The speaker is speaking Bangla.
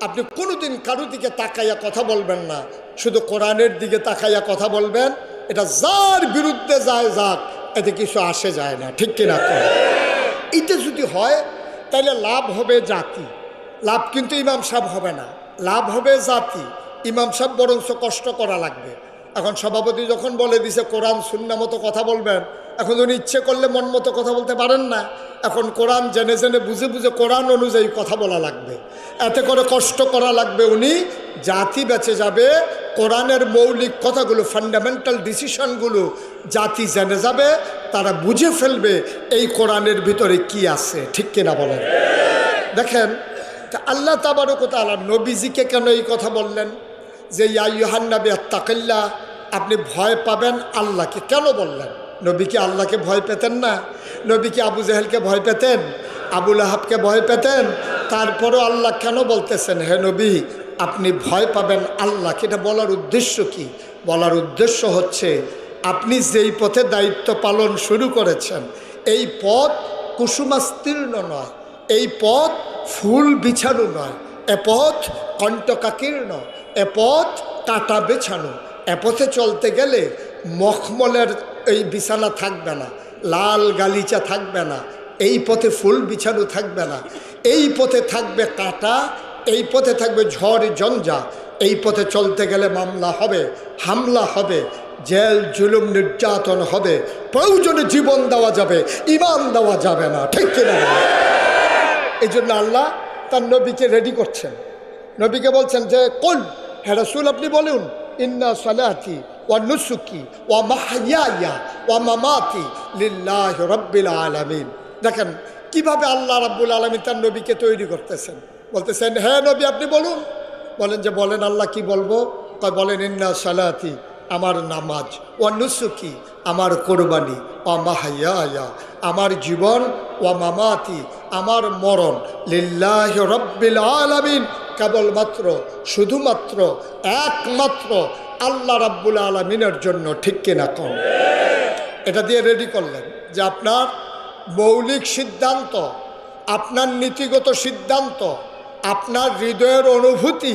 আপনি কোনোদিন কারো দিকে তাকাইয়া কথা বলবেন না, শুধু কোরআনের দিকে তাকাইয়া কথা বলবেন। এটা যার বিরুদ্ধে যায় যাক, এতে কিছু আসে যায় না, ঠিক কিনা? তো এটা যদি হয় তাহলে লাভ হবে জাতি, লাভ কিন্তু ইমাম সাহেব হবে না, লাভ হবে জাতি। ইমাম সাহেব বরঞ্চ কষ্ট করা লাগবে। এখন সভাপতি যখন বলে দিছে কোরআন সুন্না মতো কথা বলবেন, এখন উনি ইচ্ছে করলে মন মতো কথা বলতে পারেন না। এখন কোরআন জেনে জেনে বুঝে বুঝে কোরআন অনুযায়ী কথা বলা লাগবে, এতে করে কষ্ট করা লাগবে। উনি জাতি বেঁচে যাবে, কোরআনের মৌলিক কথাগুলো, ফান্ডামেন্টাল ডিসিশনগুলো জাতি জেনে যাবে, তারা বুঝে ফেলবে এই কোরআনের ভিতরে কি আছে, ঠিক কিনা বলেন? দেখেন আল্লাহ তাবারক ওয়া তাআলা নবীজিকে কেন এই কথা বললেন যে ইয়া আইয়ুহান নবী আত্তাকিল্লাহ, আপনি ভয় পাবেন আল্লাহকে, কেন বললেন? নবী কি আল্লাহকে ভয় পেতেন না? নবী কি আবু জেহেলকে ভয় পেতেন, আবু লাহাবকে ভয় পেতেন? তারপরও আল্লাহ কেন বলতেছেন হে নবী আপনি ভয় পাবেন আল্লাহকে? এটা বলার উদ্দেশ্য কি? বলার উদ্দেশ্য হচ্ছে আপনি যেই পথে দায়িত্ব পালন শুরু করেছেন, এই পথ কুসুমাস্তীর্ণ নয়, এই পথ ফুল বিছানো নয়, এ পথ কণ্টকাকীর্ণ, এ পথ কাটা বেছানো। এ পথে চলতে গেলে মখমলের এই বিছানা থাকবে না, লাল গালিচা থাকবে না, এই পথে ফুল বিছানো থাকবে না, এই পথে থাকবে কাটা, এই পথে থাকবে ঝড় ঝঞ্ঝা। এই পথে চলতে গেলে মামলা হবে, হামলা হবে, জেল জুলুম নির্যাতন হবে, প্রয়োজনে জীবন দেওয়া যাবে, ঈমান দেওয়া যাবে না, ঠিক কিনা? এই জন্য আল্লাহ তার নবীকে রেডি করছেন, নবীকে বলছেন যে কুল, হে রাসূল আপনি বলুন, ইন্না সালাতি ওয়া নুসুকি ওয়া মাহইয়ায়া ওয়া মামাতি লিল্লাহি রাব্বিল আলামিন। দেখেন কিভাবে আল্লাহ রাব্বুল আলামিন তার নবীকে তৈরি করতেছেন। বলতেছেন হে নবী আপনি বলুন। বলেন যে বলেন আল্লাহ কি বলবো? বলেন ইন্না সালাতি আমার নামাজ, ওয়া নুসুকি আমার কোরবানি, ওয়া মাহইয়ায়া আমার জীবন, ওয়া মামাতি আমার মরণ, লিল্লাহি রাব্বিল আলামিন কেবলমাত্র শুধুমাত্র একমাত্র আল্লাহ রাব্বুল আলামিনের জন্য, ঠিক কিনা কম? এটা দিয়ে রেডি করলেন যে আপনার মৌলিক সিদ্ধান্ত, আপনার নীতিগত সিদ্ধান্ত, আপনার হৃদয়ের অনুভূতি